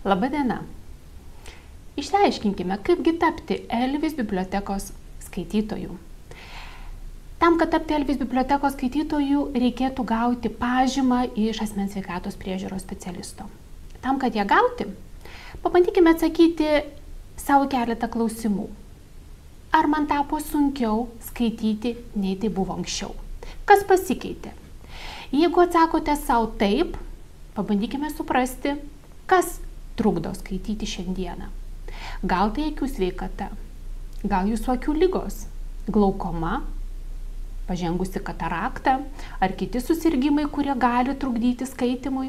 Labadiena. Išsiaiškinkime, kaipgi tapti Elvis bibliotekos skaitytoju. Tam, kad tapti Elvis bibliotekos skaitytoju, reikėtų gauti pažymą iš asmens sveikatos priežiūros specialisto. Tam, kad ją gauti, pabandykime atsakyti savo keletą klausimų. Ar man tapo sunkiau skaityti, nei tai buvo anksčiau? Kas pasikeitė? Jeigu atsakote savo taip, pabandykime suprasti, kas trukdo skaityti šiandieną. Gal tai akių sveikata, gal jūsų akių ligos, glaukoma, pažengusi katarakta ar kiti susirgimai, kurie gali trukdyti skaitimui.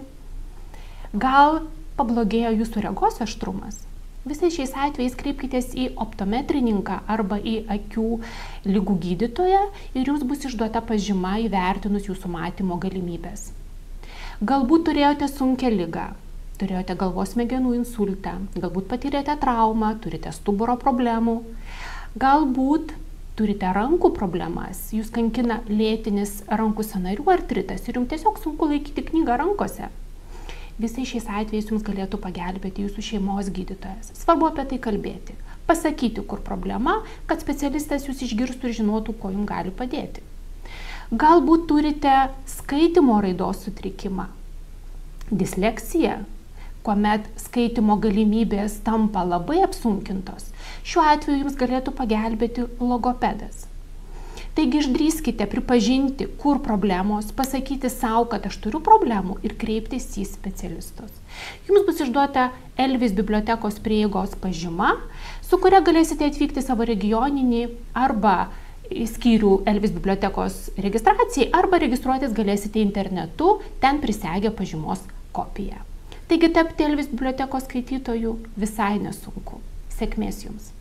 Gal pablogėjo jūsų regos aštrumas. Visais šiais atvejais kreipkitės į optometrininką arba į akių ligų gydytoją ir jums bus išduota pažyma įvertinus jūsų matymo galimybės. Galbūt turėjote sunkią ligą, turėjote galvos smegenų insultą, galbūt patyrėte traumą, turite stuburo problemų, galbūt turite rankų problemas, jūs kankina lėtinis rankų sąnarių artritas ir jums tiesiog sunku laikyti knygą rankose. Visais šiais atvejais jums galėtų pagelbėti jūsų šeimos gydytojas. Svarbu apie tai kalbėti, pasakyti, kur problema, kad specialistas jūs išgirstų ir žinotų, ko jums gali padėti. Galbūt turite skaitymo raidos sutrikimą, disleksiją, kuomet skaitymo galimybės tampa labai apsunkintos. Šiuo atveju jums galėtų pagelbėti logopedas. Taigi išdrįskite pripažinti, kur problemos, pasakyti savo, kad aš turiu problemų ir kreiptis į specialistus. Jums bus išduota Elvis bibliotekos prieigos pažyma, su kuria galėsite atvykti savo regioninį arba skyrių Elvis bibliotekos registracijai arba registruotis galėsite internetu, ten prisegę pažymos kopiją. Taigi tapti Elvis bibliotekos skaitytoju visai nesunku. Sėkmės jums!